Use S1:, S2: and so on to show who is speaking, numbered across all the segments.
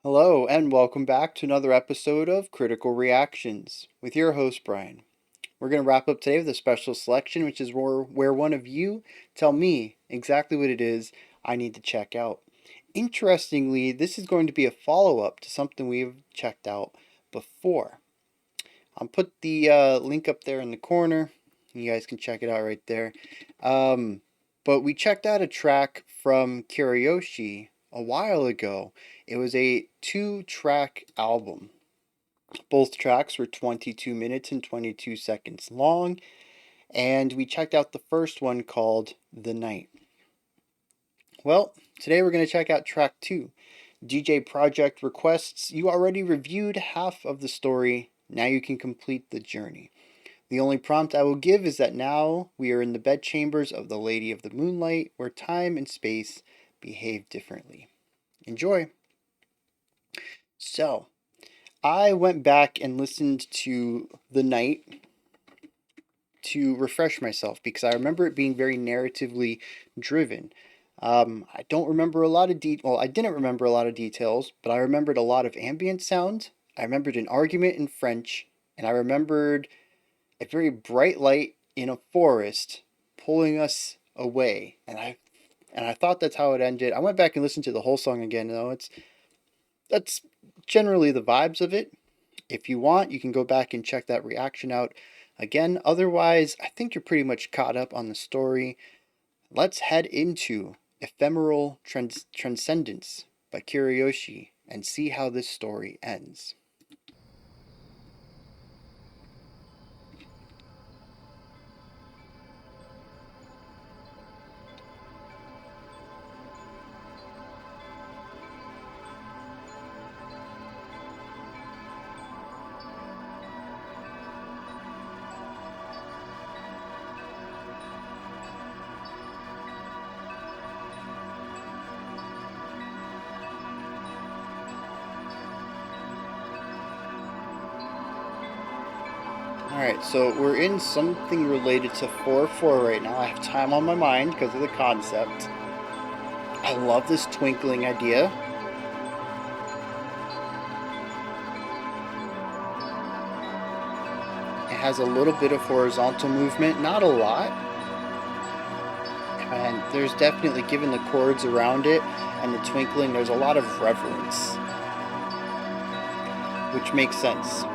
S1: Hello, and welcome back to another episode of Critical Reactions with your host, Bryan. We're going to wrap up today with a special selection, which is where one of you tell me exactly what it is I need to check out. Interestingly, this is going to be a follow up to something we've checked out before. I'll put the link up there in the corner. You guys can check it out right there. But we checked out a track from Kirayoshi a while ago. It was a 2-track album. Both tracks were 22 minutes and 22 seconds long, and we checked out the first one called The Night. Well, today we're going to check out track 2. DJ Project requests you already reviewed half of the story, now you can complete the journey. The only prompt I will give is that now we are in the bedchambers of the Lady of the Moonlight, where time and space behave differently. Enjoy! So, I went back and listened to The Night to refresh myself because I remember it being very narratively driven. I don't remember a lot of I didn't remember a lot of details, but I remembered a lot of ambient sounds. I remembered an argument in French, and I remembered a very bright light in a forest pulling us away. And I thought that's how it ended. I went back and listened to the whole song again. No, that's generally the vibes of it. If you want, you can go back and check that reaction out again. Otherwise, I think you're pretty much caught up on the story. Let's head into Ephemeral Transcendence by Kirayoshi and see how this story ends. Alright, so we're in something related to 4-4 right now. I have time on my mind because of the concept. I love this twinkling idea. It has a little bit of horizontal movement, not a lot. And there's definitely, given the chords around it and the twinkling, there's a lot of reverence, which makes sense.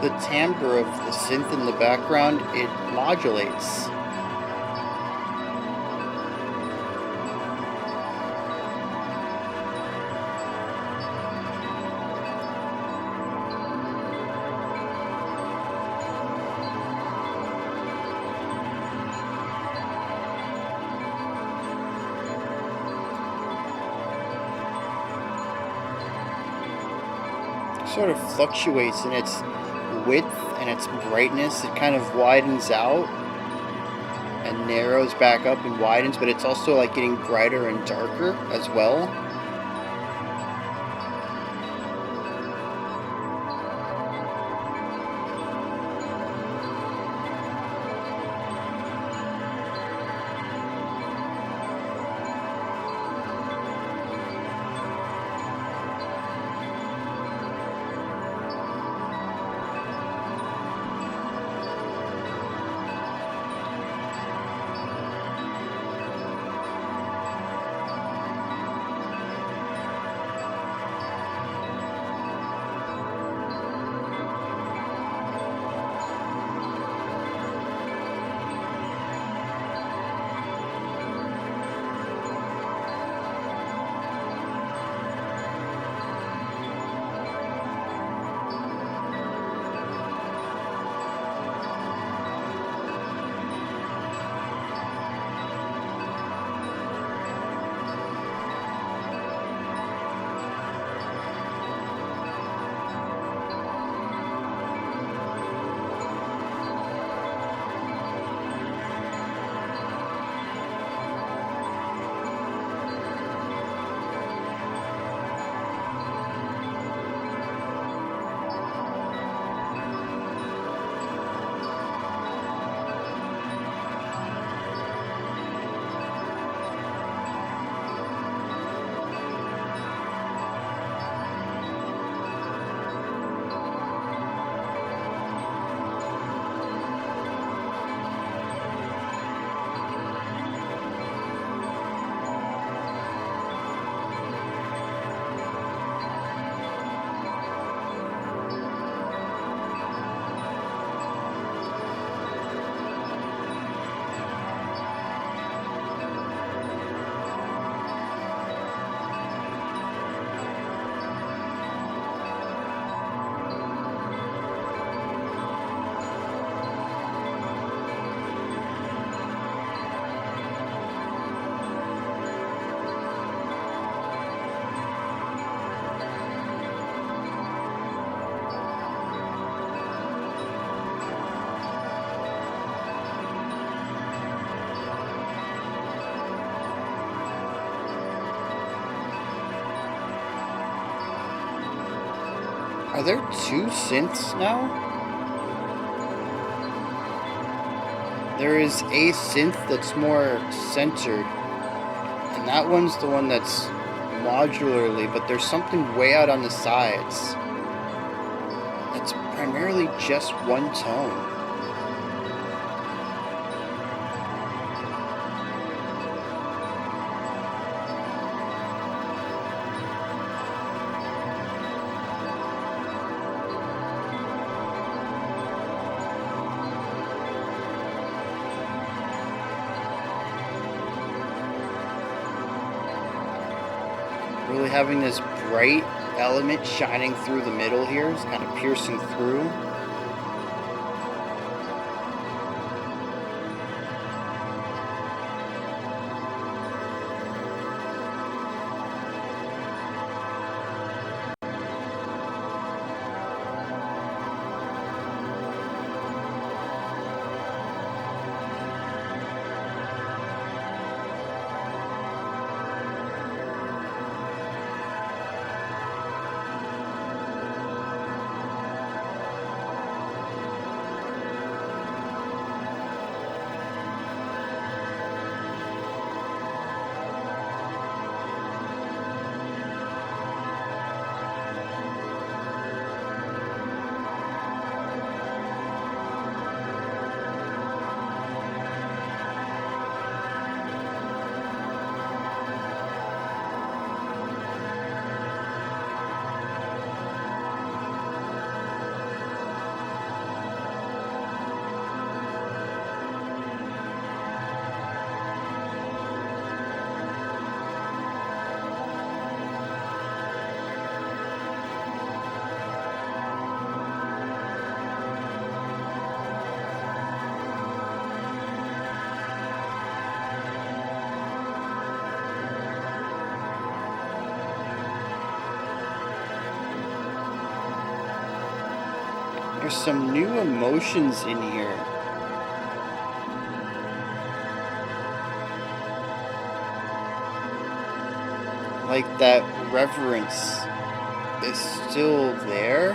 S1: The timbre of the synth in the background, it modulates. Sort of fluctuates in its width and its brightness. It kind of widens out and narrows back up and widens, but it's also like getting brighter and darker as well. Are there two synths now? There is a synth that's more centered, and that one's the one that's modularly, but there's something way out on the sides that's primarily just one tone. Really having this bright element shining through the middle here is kind of piercing through. There's some new emotions in here. Like that reverence is still there.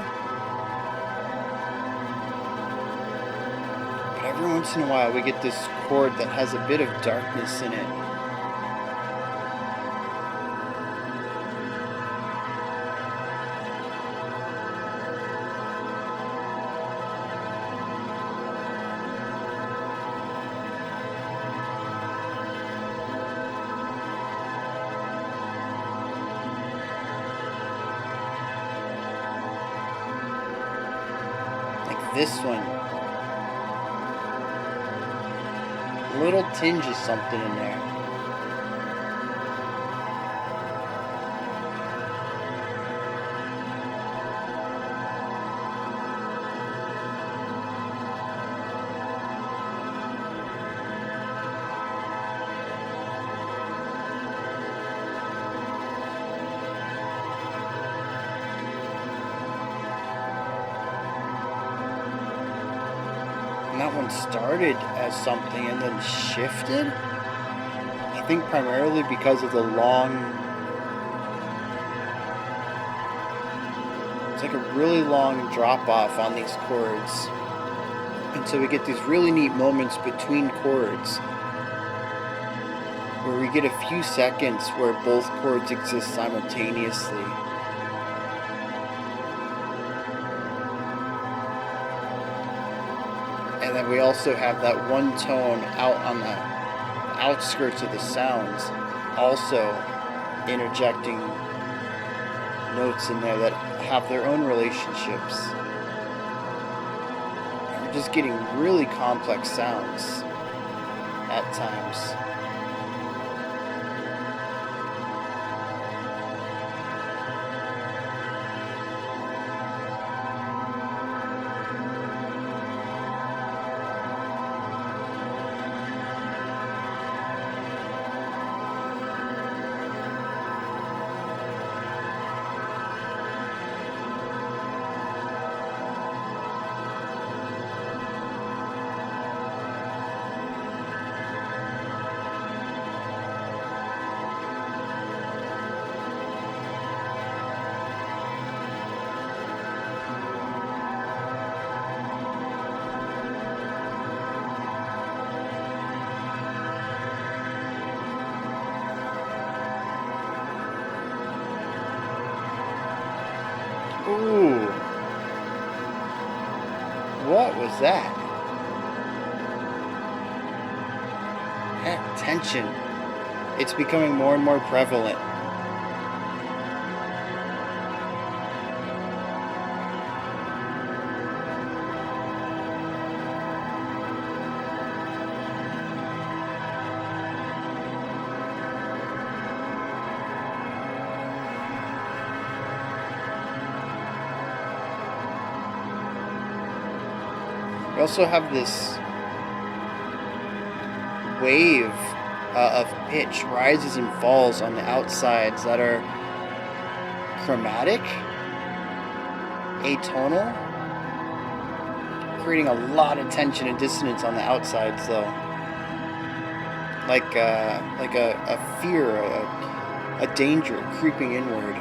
S1: But every once in a while we get this chord that has a bit of darkness in it. This one, a little tinge of something in there. And that one started as something and then shifted. I think primarily because of the long, it's like a really long drop off on these chords. And so we get these really neat moments between chords where we get a few seconds where both chords exist simultaneously. And then we also have that one tone out on the outskirts of the sounds, also interjecting notes in there that have their own relationships. And we're just getting really complex sounds at times. Ooh, what was that? That tension. It's becoming more and more prevalent. We also have this wave of pitch rises and falls on the outsides that are chromatic, atonal, creating a lot of tension and dissonance on the outsides, though. Like a fear, a danger creeping inward.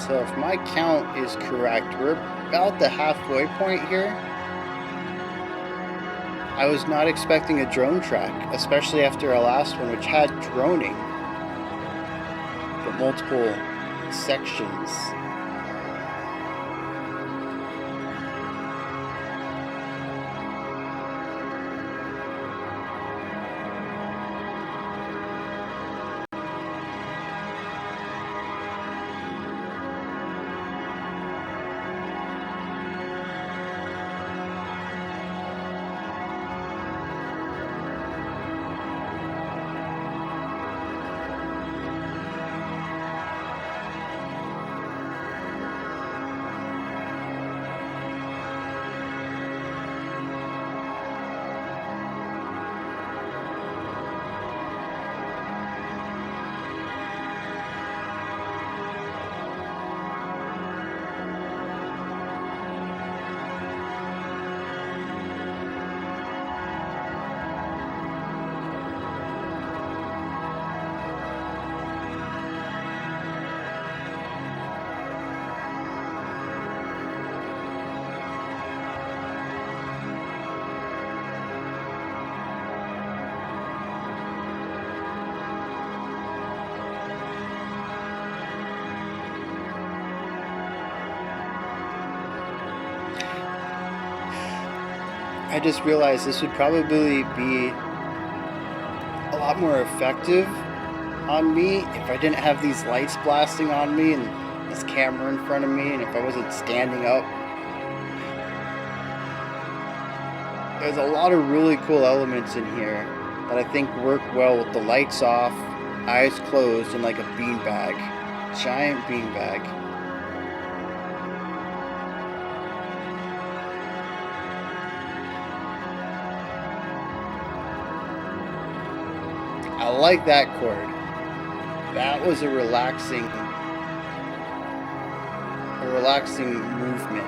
S1: So if my count is correct, we're about the halfway point here. I was not expecting a drone track, especially after our last one, which had droning, but multiple sections. I just realized this would probably be a lot more effective on me if I didn't have these lights blasting on me and this camera in front of me, and if I wasn't standing up. There's a lot of really cool elements in here that I think work well with the lights off, eyes closed, and like a beanbag. Giant beanbag. I like that chord. That was a relaxing movement.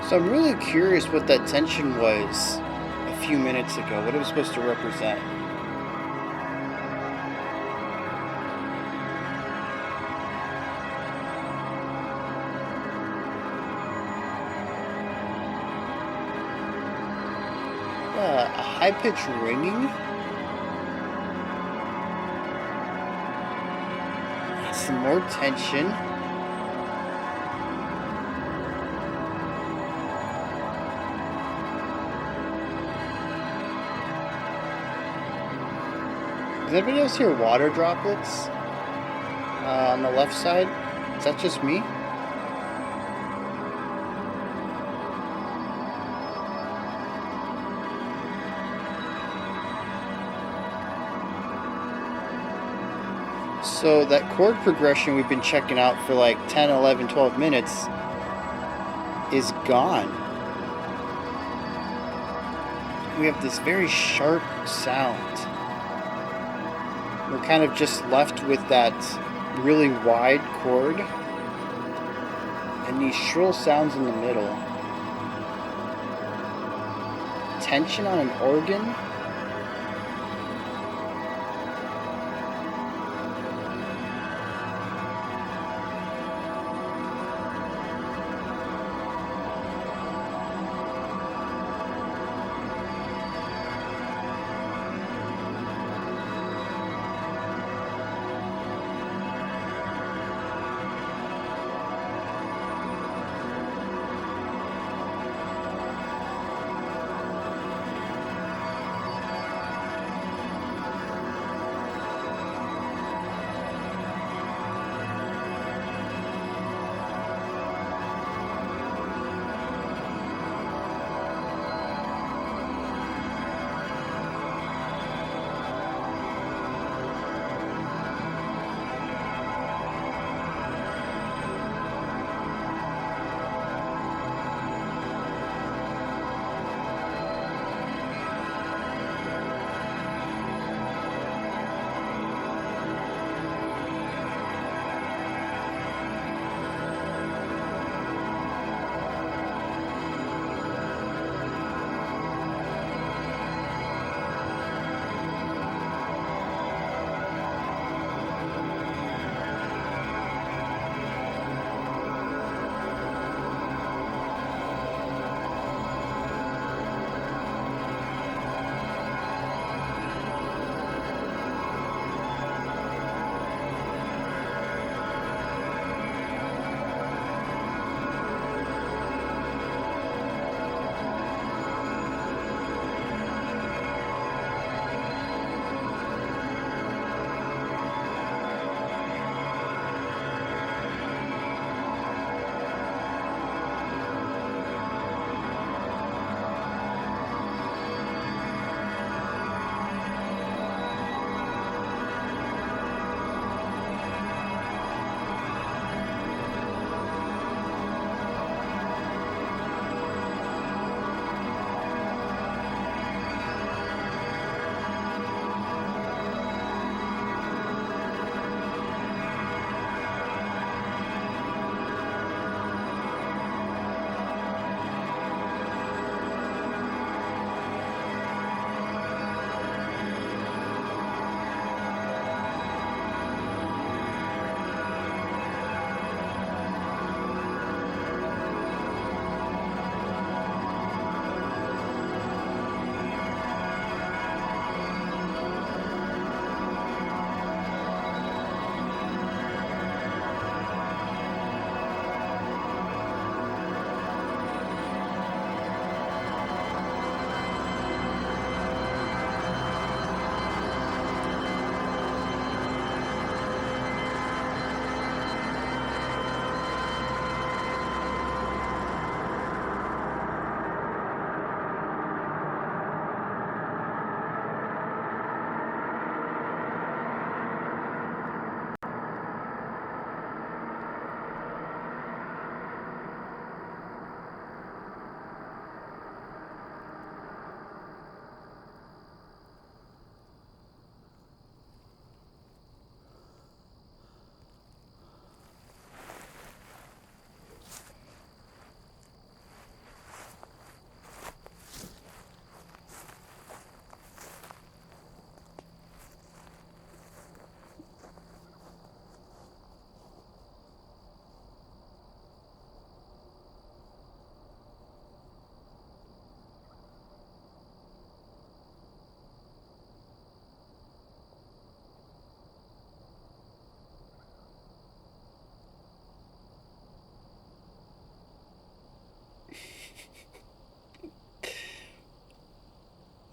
S1: So I'm really curious what that tension was a few minutes ago, what it was supposed to represent. high-pitched ringing. Some more tension. Does anybody else hear water droplets on the left side? Is that just me? So that chord progression we've been checking out for like 10, 11, 12 minutes is gone. We have this very sharp sound. We're kind of just left with that really wide chord and these shrill sounds in the middle. Tension on an organ.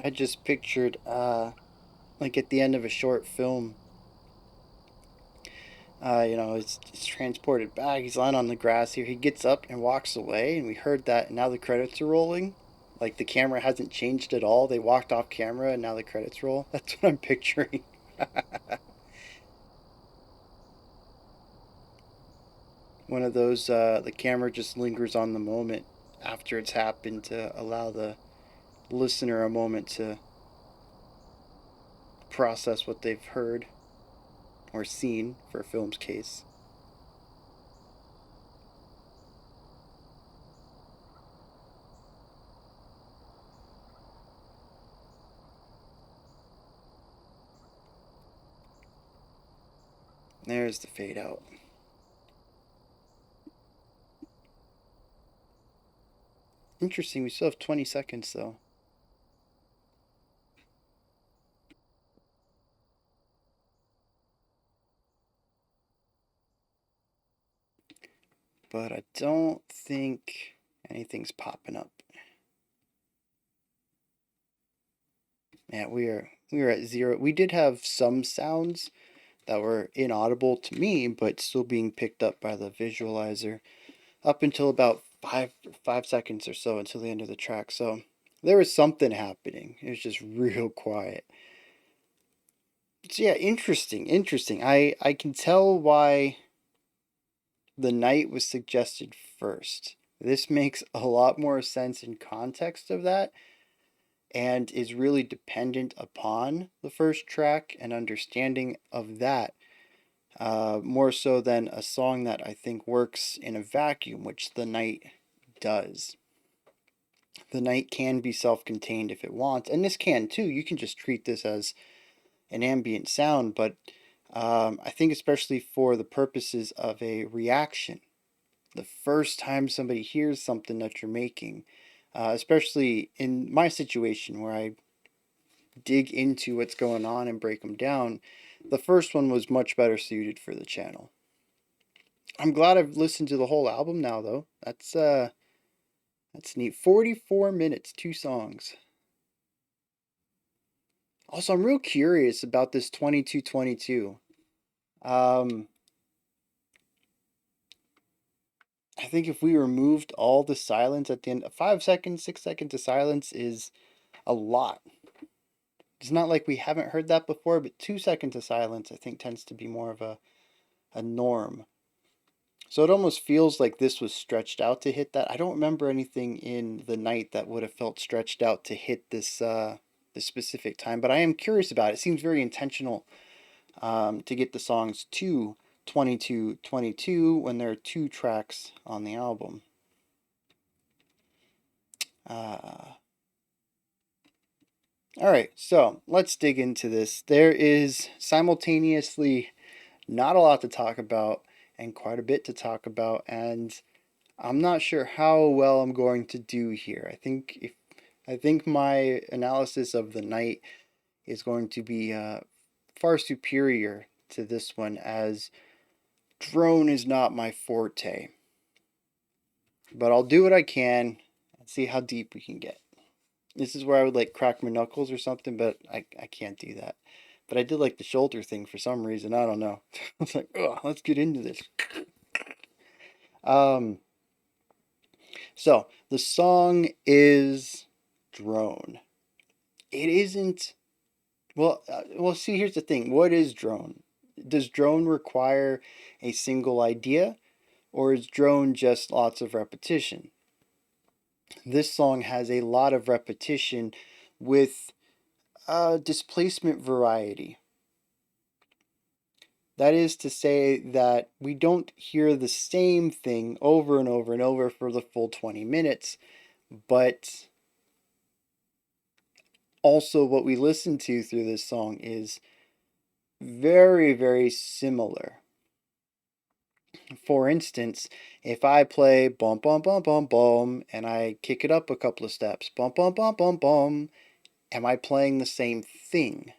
S1: I just pictured, like at the end of a short film, it's transported back. He's lying on the grass here. He gets up and walks away, and we heard that, and now the credits are rolling. Like the camera hasn't changed at all. They walked off camera, and now the credits roll. That's what I'm picturing. One of those, the camera just lingers on the moment after it's happened to allow the listener a moment to process what they've heard or seen for a film's case. There's the fade out. Interesting, we still have 20 seconds though. But I don't think anything's popping up. Yeah, we are at zero. We did have some sounds that were inaudible to me, but still being picked up by the visualizer up until about 5 seconds or so until the end of the track. So there was something happening. It was just real quiet. So yeah, interesting. I can tell why the night was suggested first. This makes a lot more sense in context of that and is really dependent upon the first track and understanding of that, more so than a song that I think works in a vacuum, which the night does. The night can be self contained if it wants, and this can too. You can just treat this as an ambient sound, but I think, especially for the purposes of a reaction, the first time somebody hears something that you're making, especially in my situation where I dig into what's going on and break them down, the first one was much better suited for the channel. I'm glad I've listened to the whole album now, though. That's neat. 44 minutes, two songs. Also, I'm real curious about this 2222. Um, I think if we removed all the silence at the end, 5 seconds, 6 seconds of silence is a lot. It's not like we haven't heard that before, but 2 seconds of silence I think tends to be more of a norm. So it almost feels like this was stretched out to hit that. I don't remember anything in the night that would have felt stretched out to hit this specific time, but I am curious about it. It seems very intentional, to get the songs to 2222 when there are two tracks on the album. Uh, all right, so let's dig into this. There is simultaneously not a lot to talk about and quite a bit to talk about, and I'm not sure how well I'm going to do here. I think my analysis of the night is going to be far superior to this one, as drone is not my forte. But I'll do what I can and see how deep we can get. This is where I would like crack my knuckles or something, but I can't do that. But I did like the shoulder thing for some reason. I don't know. I was like, oh, let's get into this. Um, so the song is Drone. It isn't. Well, see, here's the thing. What is drone? Does drone require a single idea, or is drone just lots of repetition? This song has a lot of repetition with displacement variety. That is to say that we don't hear the same thing over and over and over for the full 20 minutes, but also what we listen to through this song is very, very similar. For instance, if I play bum bum bum bum bum and I kick it up a couple of steps, bum bum bum bum bum, am I playing the same thing?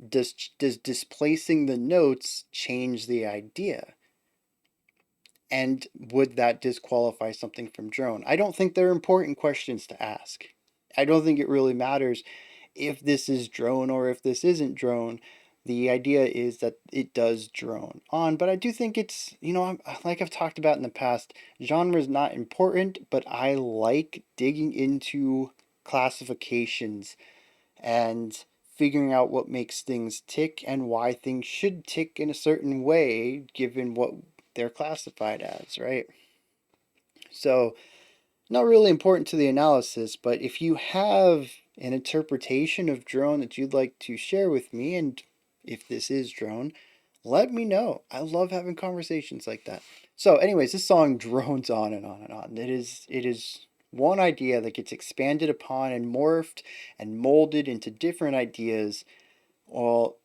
S1: Does displacing the notes change the idea? And would that disqualify something from drone? I don't think they're important questions to ask. I don't think it really matters if this is drone or if this isn't drone. The idea is that it does drone on, but I do think it's, like I've talked about in the past, genre is not important, but I like digging into classifications and figuring out what makes things tick and why things should tick in a certain way given what they're classified as, right? So, not really important to the analysis, but if you have an interpretation of drone that you'd like to share with me, and if this is drone, let me know. I love having conversations like that. So, anyways, this song drones on and on and on. It is one idea that gets expanded upon and morphed and molded into different ideas, all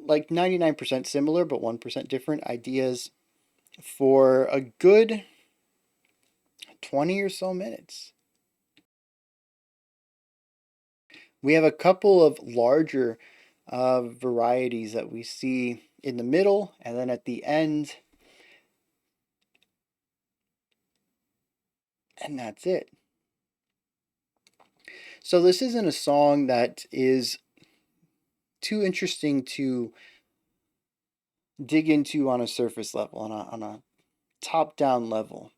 S1: like 99% similar but 1% different ideas for a good 20 or so minutes. We have a couple of larger varieties that we see in the middle and then at the end, and that's it. So this isn't a song that is too interesting to dig into on a surface level, on a top-down level,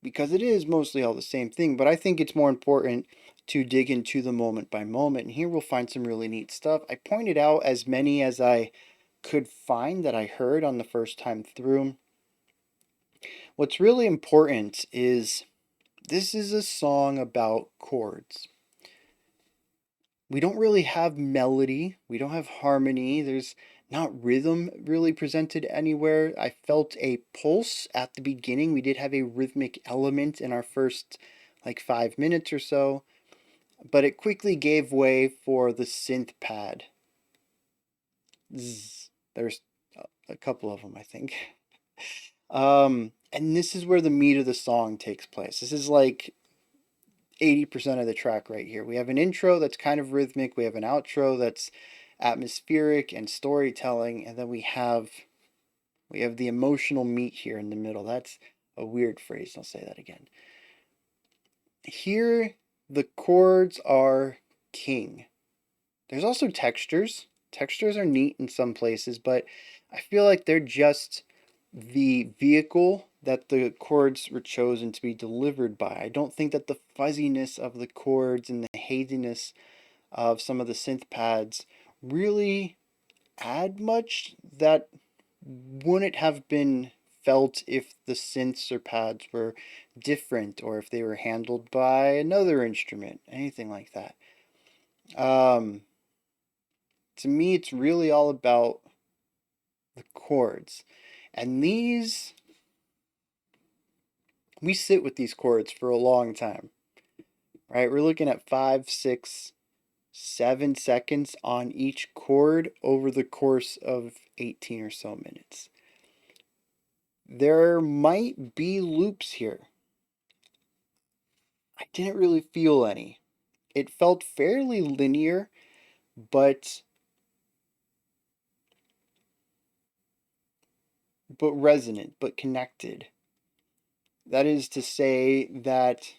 S1: because it is mostly all the same thing, but I think it's more important to dig into the moment by moment, and here we'll find some really neat stuff. I pointed out as many as I could find that I heard on the first time through. What's really important is this is a song about chords. We don't really have melody, we don't have harmony, there's not rhythm really presented anywhere. I felt a pulse at the beginning. We did have a rhythmic element in our first 5 minutes or so, but it quickly gave way for the synth pad. Zzz. There's a couple of them, I think. And this is where the meat of the song takes place. This is like 80% of the track right here. We have an intro that's kind of rhythmic, we have an outro that's atmospheric and storytelling, and then we have the emotional meat here in the middle. That's a weird phrase. I'll say that again. Here, the chords are king. There's also textures. Textures are neat in some places, but I feel like they're just the vehicle that the chords were chosen to be delivered by. I don't think that the fuzziness of the chords and the haziness of some of the synth pads really add much that wouldn't have been felt if the synths or pads were different or if they were handled by another instrument, anything like that. To me, it's really all about the chords. And we sit with these chords for a long time, right? We're looking at 5, 6, 7 seconds on each chord over the course of 18 or so minutes. There might be loops here. I didn't really feel any. It felt fairly linear, but resonant, but connected. That is to say that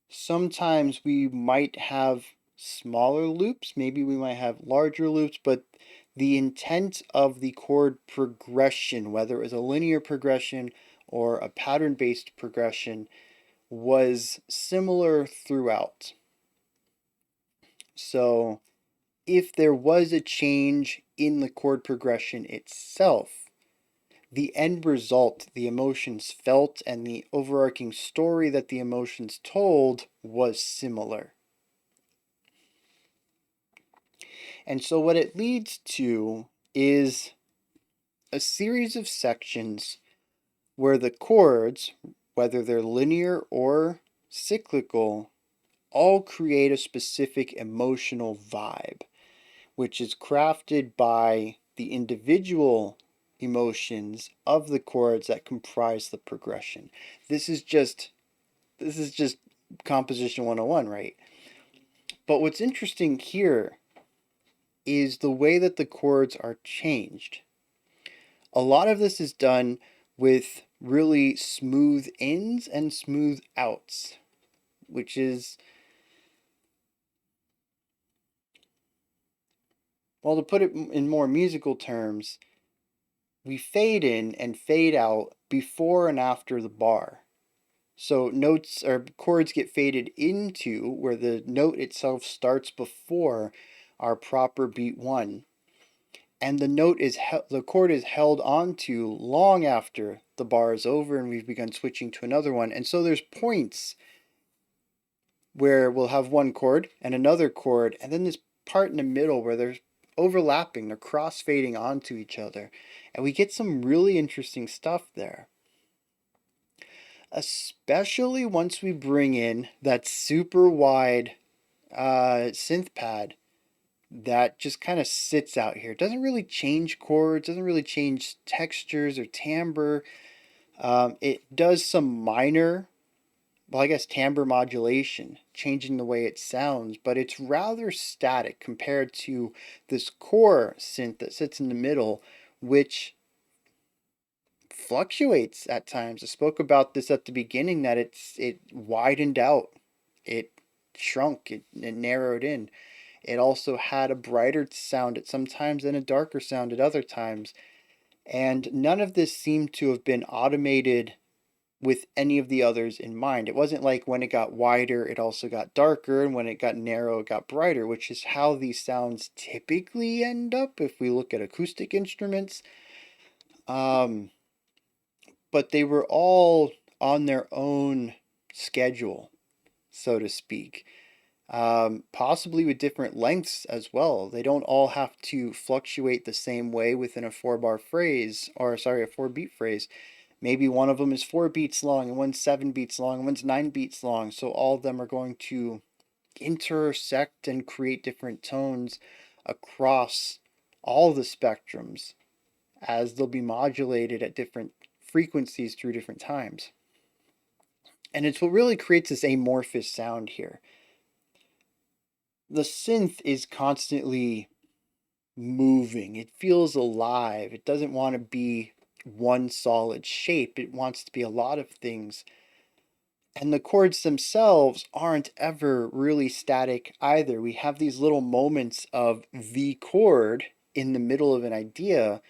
S1: sometimes we might have smaller loops, maybe we might have larger loops, but the intent of the chord progression, whether it was a linear progression or a pattern-based progression, was similar throughout. So if there was a change in the chord progression itself, the end result, the emotions felt, and the overarching story that the emotions told was similar. And so what it leads to is a series of sections where the chords, whether they're linear or cyclical, all create a specific emotional vibe, which is crafted by the individual emotions of the chords that comprise the progression. This is just composition 101, right? But what's interesting here is the way that the chords are changed. A lot of this is done with really smooth ins and smooth outs, which is Well, to put it in more musical terms, we fade in and fade out before and after the bar. So notes or chords get faded into where the note itself starts before our proper beat one, and the chord is held onto long after the bar is over and we've begun switching to another one. And so there's points where we'll have one chord and another chord, and then this part in the middle where they're overlapping, they're cross-fading onto each other, and we get some really interesting stuff there. Especially once we bring in that super wide synth pad that just kind of sits out here. It doesn't really change chords, doesn't really change textures or timbre. It does some minor, well, I guess timbre modulation, changing the way it sounds, but it's rather static compared to this core synth that sits in the middle, which fluctuates at times. I spoke about this at the beginning that it widened out, it shrunk, it narrowed in. It also had a brighter sound at some times and a darker sound at other times. And none of this seemed to have been automated with any of the others in mind. It wasn't like when it got wider, it also got darker, and when it got narrow, it got brighter, which is how these sounds typically end up if we look at acoustic instruments. But they were all on their own schedule, so to speak. Possibly with different lengths as well. They don't all have to fluctuate the same way within a 4-bar phrase, or sorry, a 4-beat phrase. Maybe one of them is 4 beats long, and one's 7 beats long, and one's 9 beats long. So all of them are going to intersect and create different tones across all the spectrums as they'll be modulated at different frequencies through different times. And it's what really creates this amorphous sound here. The synth is constantly moving. It feels alive. It doesn't want to be one solid shape. It wants to be a lot of things. And the chords themselves aren't ever really static either. We have these little moments of the chord in the middle of an idea,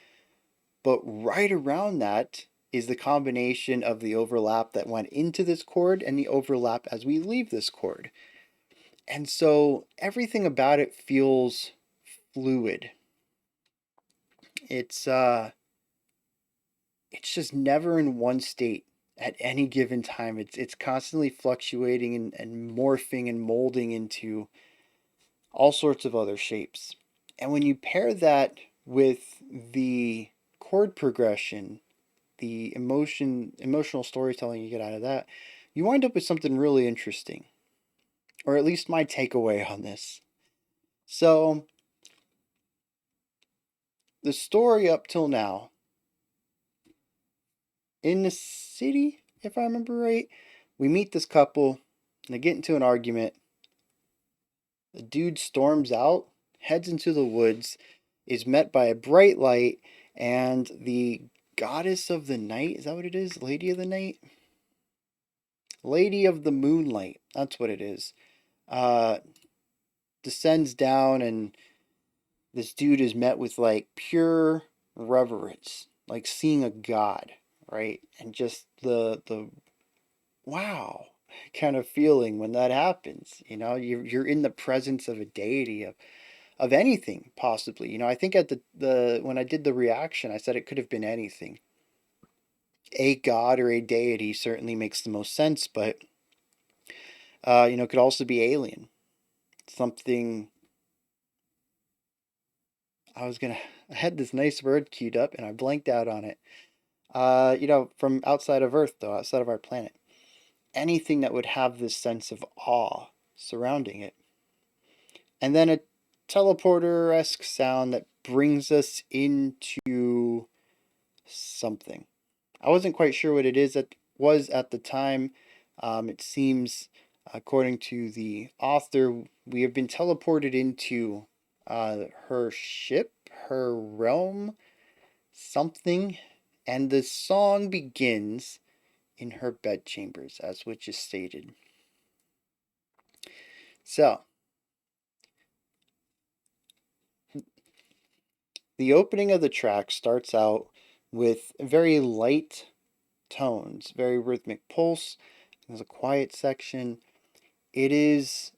S1: but right around that is the combination of the overlap that went into this chord and the overlap as we leave this chord. And so everything about it feels fluid. It's just never in one state at any given time. It's constantly fluctuating and morphing and molding into all sorts of other shapes. And when you pair that with the chord progression, the emotional storytelling you get out of that, you wind up with something really interesting. Or at least my takeaway on this. So, the story up till now, in the city, if I remember right, we meet this couple, and they get into an argument. The dude storms out, heads into the woods, is met by a bright light, and the goddess of the night, is that what it is? Lady of the night? Lady of the moonlight, that's what it is. Descends down, and this dude is met with like pure reverence, like seeing a god, right? And just the wow kind of feeling when that happens. You know, you're in the presence of a deity of anything possibly. You know, I think at the when I did the reaction, I said it could have been anything. A god or a deity certainly makes the most sense, but it could also be alien. Something I had this nice word queued up and I blanked out on it. From outside of Earth though, outside of our planet. Anything that would have this sense of awe surrounding it. And then a teleporter-esque sound that brings us into something. I wasn't quite sure what it is that was at the time. It seems, according to the author, we have been teleported into her ship, her realm, something, and the song begins in her bedchambers, as which is stated. So, The opening of the track starts out with very light tones, very rhythmic pulse. There's a quiet section. It is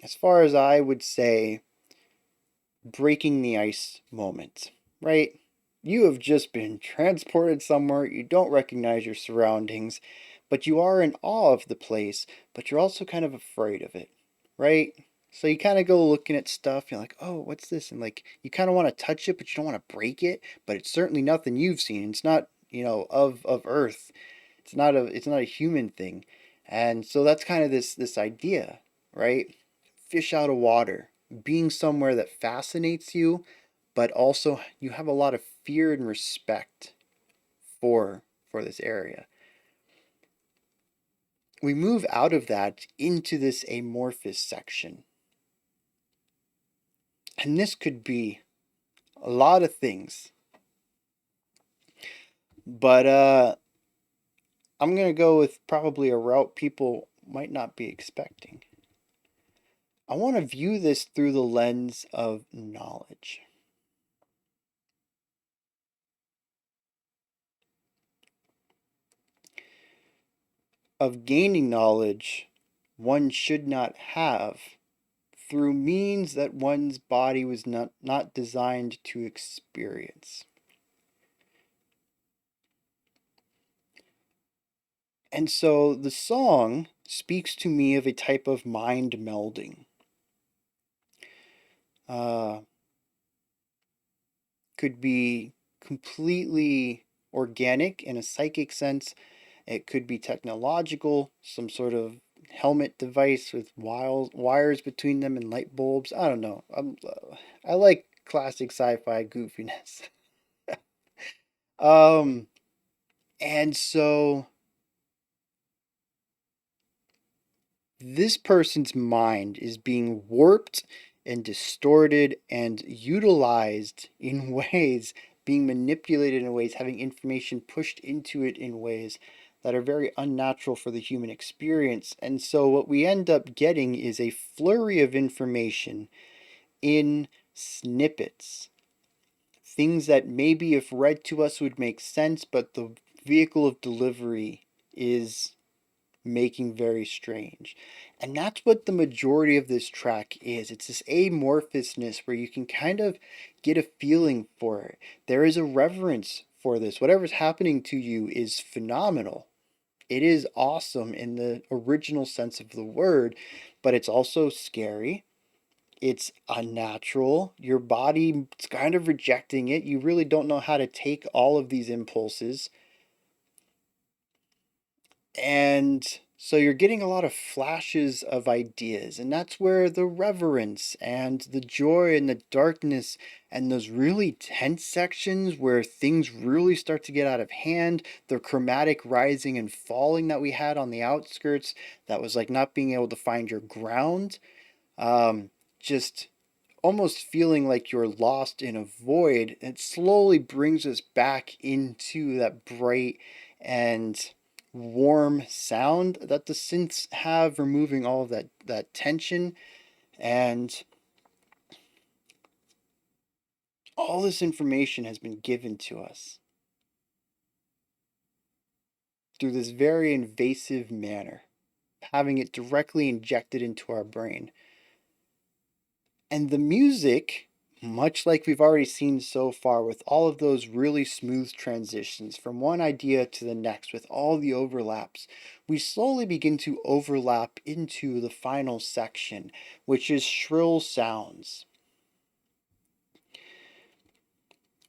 S1: as far as I would say, breaking the ice moment, right? You have just been transported somewhere, you don't recognize your surroundings, but you are in awe of the place, but you're also kind of afraid of it, right? So you kind of go looking at stuff, you're like, oh, what's this? And like, you kind of want to touch it, but you don't want to break it, but it's certainly nothing you've seen. It's not, of Earth. It's not a human thing. And so that's kind of this idea, right? Fish out of water, being somewhere that fascinates you, but also you have a lot of fear and respect for this area. We move out of that into this amorphous section. And this could be a lot of things. But I'm going to go with probably a route people might not be expecting. I want to view this through the lens of knowledge. Of gaining knowledge one should not have through means that one's body was not designed to experience. And so the song speaks to me of a type of mind melding. Uh, could be completely organic in a psychic sense. It could be technological, some sort of helmet device with wires between them and light bulbs. I don't know. I like classic sci-fi goofiness. um, and so this person's mind is being warped and distorted and utilized in ways, being manipulated in ways, having information pushed into it in ways that are very unnatural for the human experience. And so, what we end up getting is a flurry of information in snippets. Things that maybe, if read to us, would make sense, but the vehicle of delivery is making very strange. And that's what the majority of this track is. It's this amorphousness where you can kind of get a feeling for it. There is a reverence for this. Whatever's happening to you is phenomenal. It is awesome in the original sense of the word, but it's also scary. It's unnatural. Your body is kind of rejecting it. You really don't know how to take all of these impulses. And so you're getting a lot of flashes of ideas, and that's where the reverence and the joy and the darkness and those really tense sections where things really start to get out of hand, the chromatic rising and falling that we had on the outskirts, that was like not being able to find your ground, just almost feeling like you're lost in a void. It slowly brings us back into that bright and warm sound that the synths have, removing all of that tension. And all this information has been given to us through this very invasive manner, having it directly injected into our brain. And the music, much like we've already seen so far, with all of those really smooth transitions from one idea to the next, with all the overlaps, we slowly begin to overlap into the final section, which is shrill sounds.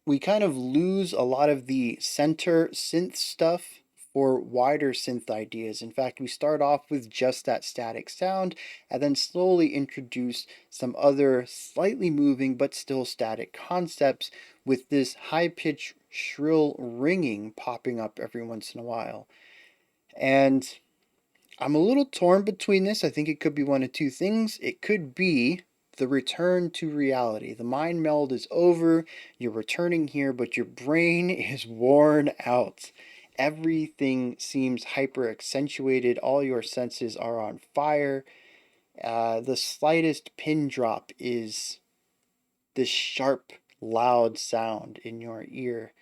S1: We kind of lose a lot of the center synth stuff for wider synth ideas. In fact, we start off with just that static sound and then slowly introduce some other slightly moving but still static concepts with this high pitched shrill ringing popping up every once in a while. And I'm a little torn between this. I think it could be one of two things. It could be the return to reality. The mind meld is over. You're returning here, but your brain is worn out. Everything seems hyper accentuated. All your senses are on fire. The slightest pin drop is this sharp loud sound in your ear.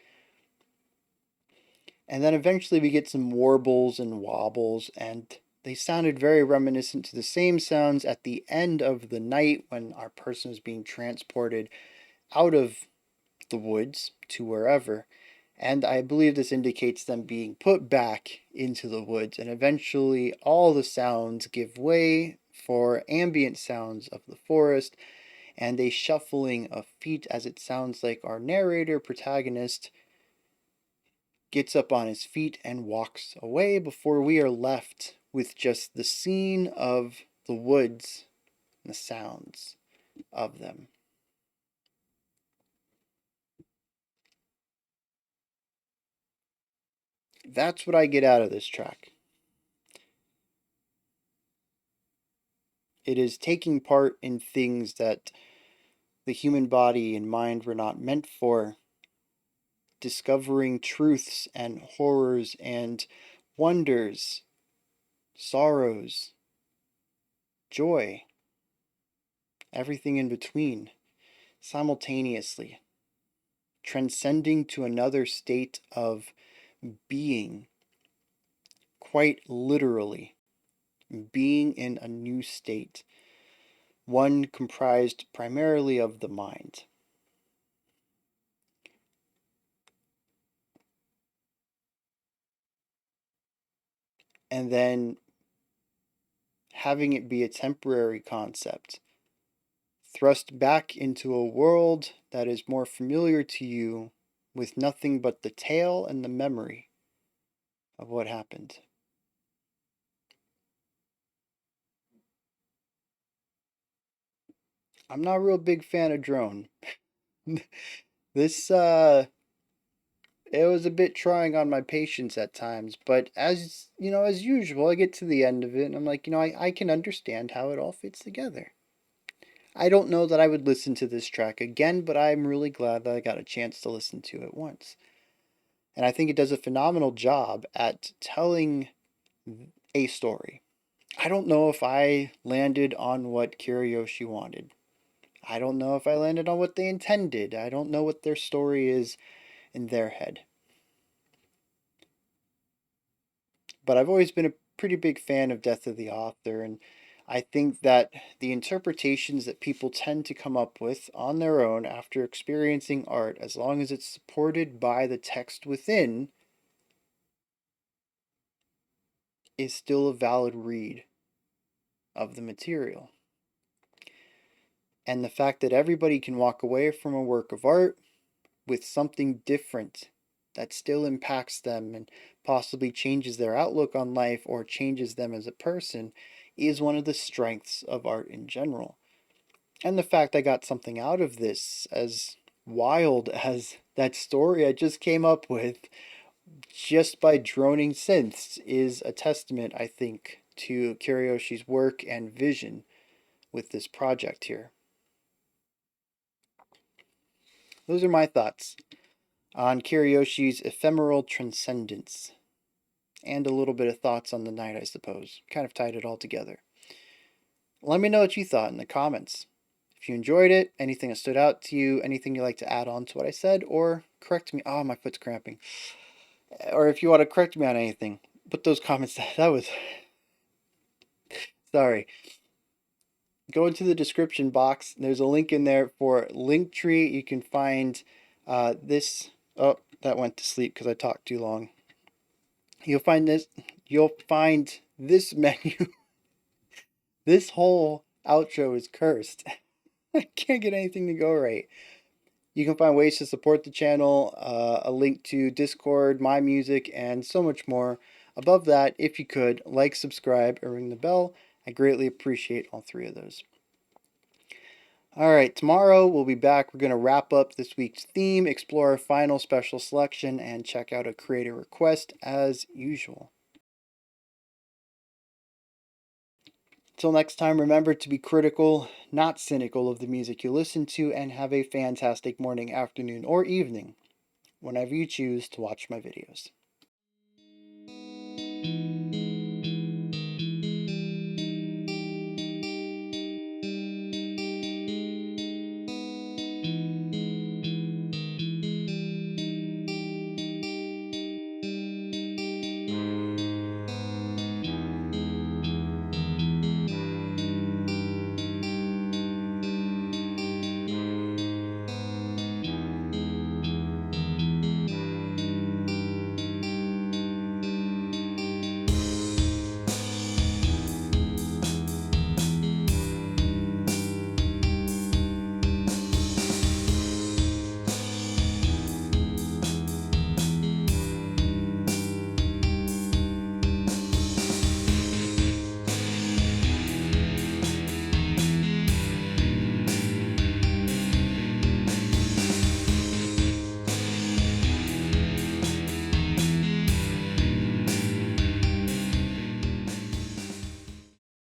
S1: And then eventually we get some warbles and wobbles, and they sounded very reminiscent to the same sounds at the end of the night when our person was being transported out of the woods to wherever. And I believe this indicates them being put back into the woods, and eventually all the sounds give way for ambient sounds of the forest and a shuffling of feet, as it sounds like our narrator protagonist gets up on his feet and walks away before we are left with just the scene of the woods and the sounds of them. That's what I get out of this track. It is taking part in things that the human body and mind were not meant for, discovering truths and horrors and wonders, sorrows, joy, everything in between, simultaneously, transcending to another state of being, quite literally, being in a new state, one comprised primarily of the mind. And then having it be a temporary concept, thrust back into a world that is more familiar to you with nothing but the tale and the memory of what happened. I'm not a real big fan of drone. This it was a bit trying on my patience at times, but as you know, as usual, I get to the end of it and I'm like, I can understand how it all fits together. I don't know that I would listen to this track again, but I'm really glad that I got a chance to listen to it once. And I think it does a phenomenal job at telling a story. I don't know if I landed on what Kirayoshi wanted. I don't know if I landed on what they intended. I don't know what their story is in their head. But I've always been a pretty big fan of Death of the Author, and I think that the interpretations that people tend to come up with on their own after experiencing art, as long as it's supported by the text within, is still a valid read of the material. And the fact that everybody can walk away from a work of art with something different that still impacts them and possibly changes their outlook on life or changes them as a person is one of the strengths of art in general. And the fact I got something out of this, as wild as that story I just came up with just by droning synths, is a testament, I think, to Kiriyoshi's work and vision with this project here. Those are my thoughts on Kiriyoshi's Ephemeral Transcendence, and a little bit of thoughts on the night, I suppose. Kind of tied it all together. Let me know what you thought in the comments. If you enjoyed it, anything that stood out to you, anything you'd like to add on to what I said, or correct me. Oh, my foot's cramping. Or if you want to correct me on anything, put those comments. That was. Sorry. Go into the description box. There's a link in there for Linktree. You can find this. Oh, that went to sleep because I talked too long. You'll find this. You'll find this menu. This whole outro is cursed. I can't get anything to go right. You can find ways to support the channel, a link to Discord, my music, and so much more. Above that, if you could, like, subscribe, and ring the bell. I greatly appreciate all three of those. Alright, tomorrow we'll be back. We're going to wrap up this week's theme, explore our final special selection, and check out a creator request as usual. Until next time, remember to be critical, not cynical of the music you listen to, and have a fantastic morning, afternoon, or evening whenever you choose to watch my videos.